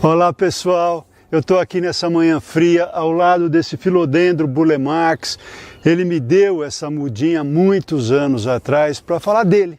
Olá pessoal, eu estou aqui nessa manhã fria ao lado desse Philodendron Burle Marx. Ele me deu essa mudinha muitos anos atrás para falar dele,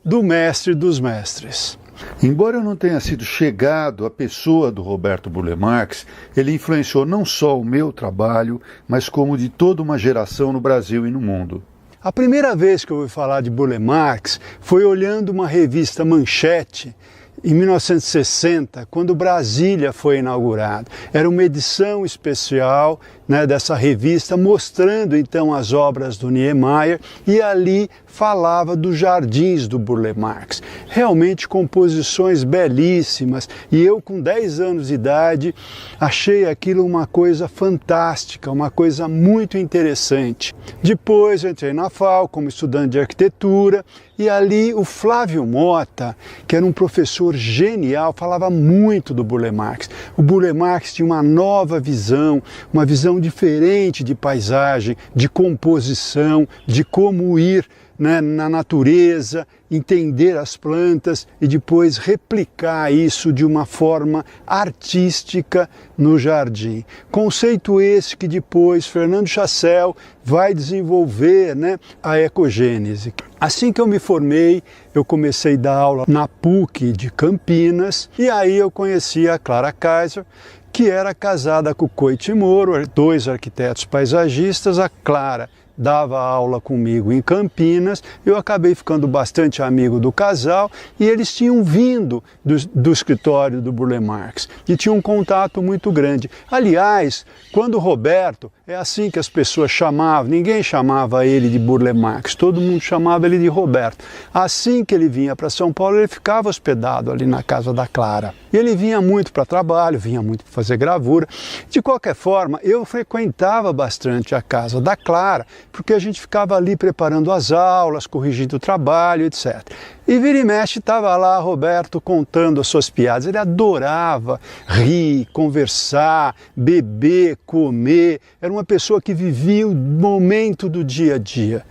do mestre dos mestres. Embora eu não tenha sido chegado à pessoa do Roberto Burle Marx, ele influenciou não só o meu trabalho, mas como de toda uma geração no Brasil e no mundo. A primeira vez que eu ouvi falar de Burle Marx foi olhando uma revista Manchete, em 1960, quando Brasília foi inaugurado. Era uma edição especial, dessa revista, mostrando então as obras do Niemeyer, e ali falava dos jardins do Burle Marx. Realmente composições belíssimas, e eu com 10 anos de idade achei aquilo uma coisa fantástica, uma coisa muito interessante. Depois eu entrei na FAO como estudante de arquitetura, e ali o Flávio Mota, que era um professor genial, falava muito do Burle Marx. O Burle Marx tinha uma nova visão, uma visão diferente de paisagem, de composição, de como ir na natureza, entender as plantas e depois replicar isso de uma forma artística no jardim. Conceito esse que depois Fernando Chassel vai desenvolver, a ecogênese. Assim que eu me formei, eu comecei a dar aula na PUC de Campinas e aí eu conheci a Clara Kaiser, que era casada com o Coit Moro, dois arquitetos paisagistas. A Clara dava aula comigo em Campinas, eu acabei ficando bastante amigo do casal e eles tinham vindo do escritório do Burle Marx e tinham um contato muito grande. Aliás, quando o Roberto, é assim que as pessoas chamavam, ninguém chamava ele de Burle Marx, todo mundo chamava ele de Roberto. Assim que ele vinha para São Paulo, ele ficava hospedado ali na casa da Clara. E ele vinha muito para trabalho, vinha muito para fazer gravura. De qualquer forma, eu frequentava bastante a casa da Clara, porque a gente ficava ali preparando as aulas, corrigindo o trabalho, etc. E vira e mexe estava lá Roberto contando as suas piadas. Ele adorava rir, conversar, beber, comer. Era uma pessoa que vivia o momento do dia a dia.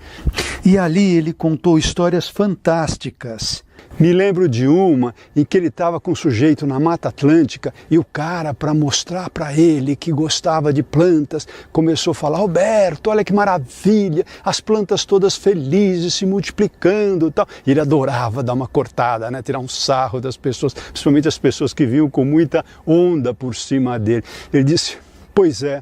E ali ele contou histórias fantásticas. Me lembro de uma em que ele estava com um sujeito na Mata Atlântica e o cara, para mostrar para ele que gostava de plantas, começou a falar: Roberto, olha que maravilha, as plantas todas felizes, se multiplicando e tal. E ele adorava dar uma cortada, tirar um sarro das pessoas, principalmente as pessoas que vinham com muita onda por cima dele. Ele disse: pois é,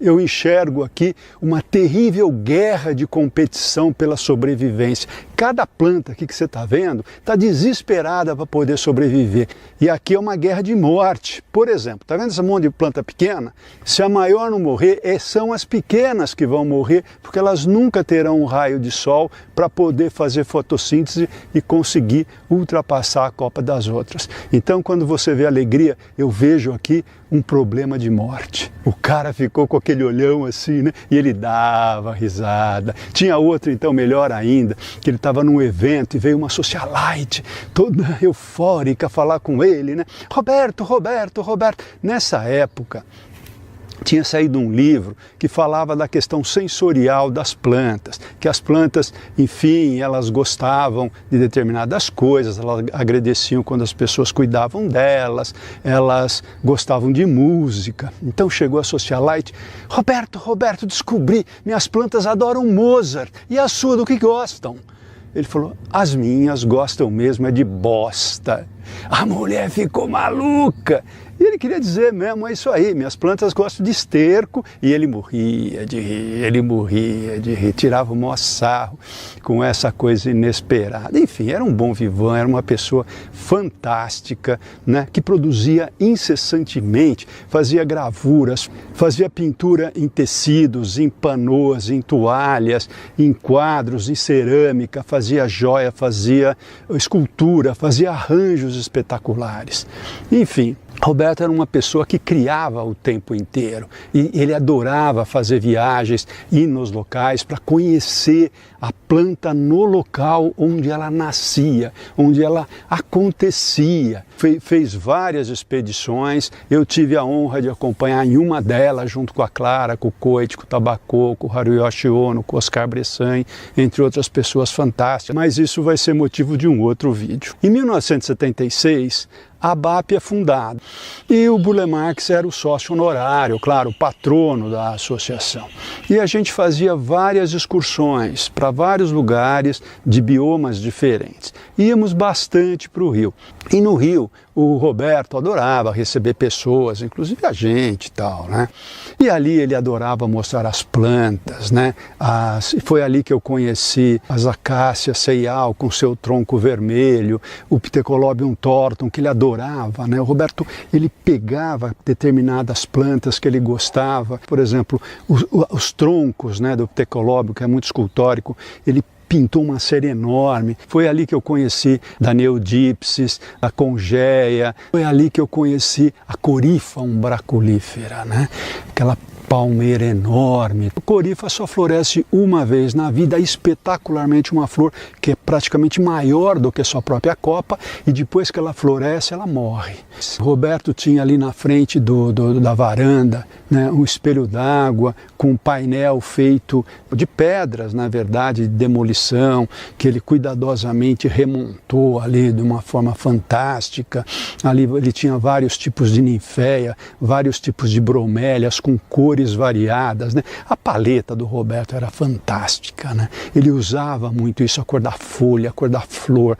eu enxergo aqui uma terrível guerra de competição pela sobrevivência. Cada planta aqui que você está vendo está desesperada para poder sobreviver. E aqui é uma guerra de morte. Por exemplo, está vendo esse monte de planta pequena? Se a maior não morrer, são as pequenas que vão morrer, porque elas nunca terão um raio de sol para poder fazer fotossíntese e conseguir ultrapassar a copa das outras. Então, quando você vê alegria, eu vejo aqui um problema de morte. O cara ficou com aquele olhão assim, e ele dava risada. Tinha outro, então, melhor ainda, que ele estava num evento e veio uma socialite toda eufórica falar com ele, Roberto, Roberto, Roberto. Nessa época, tinha saído um livro que falava da questão sensorial das plantas, que as plantas, enfim, elas gostavam de determinadas coisas, elas agradeciam quando as pessoas cuidavam delas, elas gostavam de música. Então chegou a socialite: Roberto, descobri, minhas plantas adoram Mozart, e a sua do que gostam? Ele falou: as minhas gostam mesmo de bosta. A mulher ficou maluca. E ele queria dizer mesmo: é isso aí, minhas plantas gostam de esterco. E ele morria de rir, tirava o maior sarro com essa coisa inesperada. Enfim, era um bom vivant, era uma pessoa fantástica, que produzia incessantemente, fazia gravuras, fazia pintura em tecidos, em panôs, em toalhas, em quadros, em cerâmica, fazia joia, fazia escultura, fazia arranjos espetaculares. Enfim, Roberto era uma pessoa que criava o tempo inteiro e ele adorava fazer viagens, ir nos locais para conhecer a planta no local onde ela nascia, onde ela acontecia. Fez várias expedições, eu tive a honra de acompanhar em uma delas, junto com a Clara, com o Coit, com o Tabako, com o Haruyoshi Ono, com o Oscar Bressan, entre outras pessoas fantásticas, mas isso vai ser motivo de um outro vídeo. Em 1976, a ABAP é fundada. E o Burle Marx era o sócio honorário, claro, o patrono da associação. E a gente fazia várias excursões para vários lugares de biomas diferentes. Íamos bastante para o Rio. E no Rio, o Roberto adorava receber pessoas, inclusive a gente e tal, né? E ali ele adorava mostrar as plantas, né? Foi ali que eu conheci as acácias ceial com seu tronco vermelho, o Pithecolobium tortum, que ele adorava, né? O Roberto, ele pegava determinadas plantas que ele gostava, por exemplo, os troncos, né, do Pithecolobium, que é muito escultórico, ele pintou uma série enorme. Foi ali que eu conheci a Neodipsis, a Congeia. Foi ali que eu conheci a Corypha umbraculífera, né? Aquela palmeira enorme. A corífa só floresce uma vez na vida, espetacularmente uma flor que é praticamente maior do que sua própria copa, e depois que ela floresce, ela morre. O Roberto tinha ali na frente da varanda, né, um espelho d'água com um painel feito de pedras, na verdade, de demolição, que ele cuidadosamente remontou ali de uma forma fantástica. Ali ele tinha vários tipos de ninféia, vários tipos de bromélias com cores variadas, né? A paleta do Roberto era fantástica, né? Ele usava muito isso, a cor da folha, a cor da flor,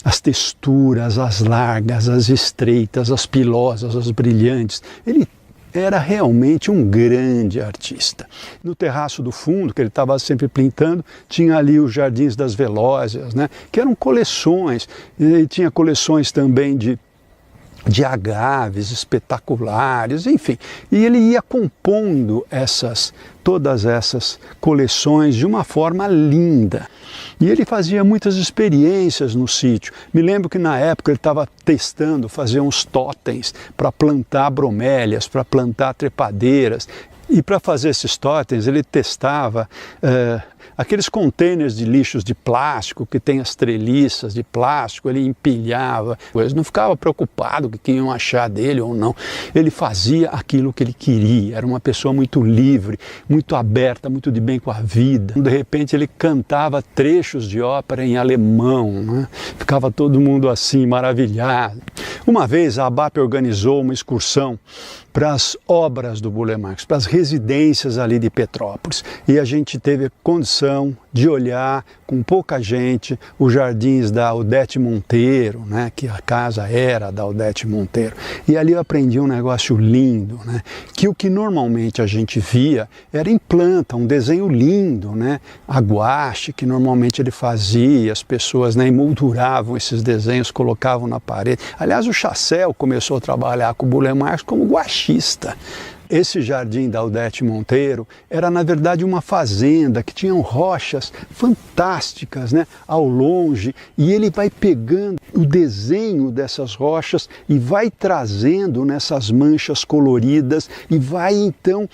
as texturas, as largas, as estreitas, as pilosas, as brilhantes. Ele era realmente um grande artista. No terraço do fundo, que ele estava sempre pintando, tinha ali os Jardins das Velósias, né? Que eram coleções. Ele tinha coleções também de agaves espetaculares, enfim. E ele ia compondo todas essas coleções de uma forma linda. E ele fazia muitas experiências no sítio. Me lembro que na época ele estava testando fazer uns totens para plantar bromélias, para plantar trepadeiras. E para fazer esses totens ele testava aqueles containers de lixos de plástico que tem as treliças de plástico, ele empilhava, ele não ficava preocupado com o que iam achar dele ou não. Ele fazia aquilo que ele queria, era uma pessoa muito livre, muito aberta, muito de bem com a vida. De repente ele cantava trechos de ópera em alemão, né? Ficava todo mundo assim, maravilhado. Uma vez a ABAP organizou uma excursão para as obras do Burle Marx, para as residências ali de Petrópolis. E a gente teve condição de olhar com pouca gente os jardins da Odete Monteiro, né, que a casa era da Odete Monteiro. E ali eu aprendi um negócio lindo, né, que o que normalmente a gente via era em planta, um desenho lindo, né, a guache, que normalmente ele fazia, as pessoas, né, emolduravam esses desenhos, colocavam na parede. Aliás, o Chassel começou a trabalhar com o Burle Marx como guaxista. Esse jardim da Odete Monteiro era, na verdade, uma fazenda que tinha rochas fantásticas, né, ao longe, e ele vai pegando o desenho dessas rochas e vai trazendo nessas manchas coloridas e vai, então,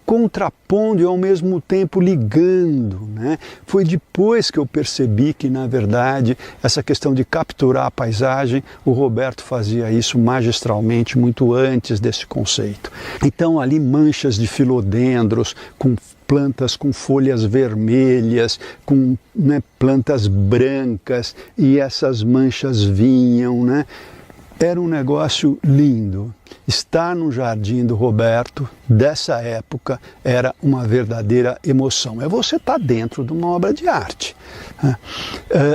contrapondo e ao mesmo tempo ligando, né? Foi depois que eu percebi que, na verdade, essa questão de capturar a paisagem, o Roberto fazia isso magistralmente muito antes desse conceito. Então ali manchas de filodendros, com plantas com folhas vermelhas, com, né, plantas brancas, e essas manchas vinham, né? Era um negócio lindo. Estar no jardim do Roberto, dessa época, era uma verdadeira emoção. É você estar dentro de uma obra de arte.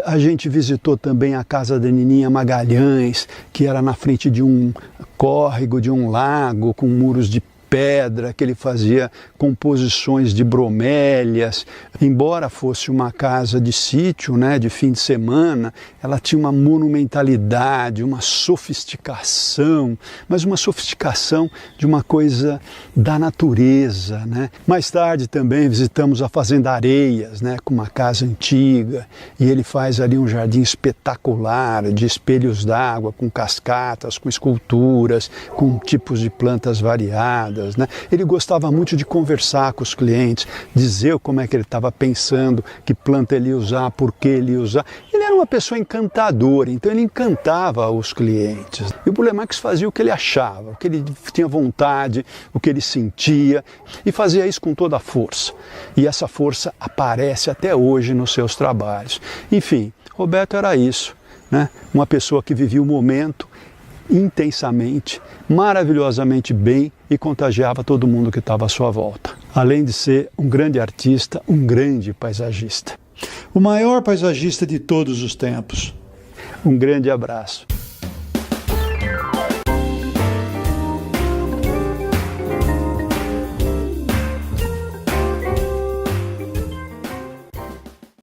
A gente visitou também a casa da Nininha Magalhães, que era na frente de um córrego, de um lago, com muros de pedra, que ele fazia composições de bromélias. Embora fosse uma casa de sítio, né, de fim de semana, ela tinha uma monumentalidade, uma sofisticação, mas uma sofisticação de uma coisa da natureza, né? Mais tarde também visitamos a Fazenda Areias, né, com uma casa antiga, e ele faz ali um jardim espetacular, de espelhos d'água, com cascatas, com esculturas, com tipos de plantas variadas. Né? Ele gostava muito de conversar com os clientes, dizer como é que ele estava pensando, que planta ele ia usar, por que ele ia usar. Ele era uma pessoa encantadora, então ele encantava os clientes. E o Burle Marx fazia o que ele achava, o que ele tinha vontade, o que ele sentia, e fazia isso com toda a força. E essa força aparece até hoje nos seus trabalhos. Enfim, Roberto era isso, né? Uma pessoa que vivia o momento, intensamente, maravilhosamente bem e contagiava todo mundo que estava à sua volta. Além de ser um grande artista, um grande paisagista. O maior paisagista de todos os tempos. Um grande abraço.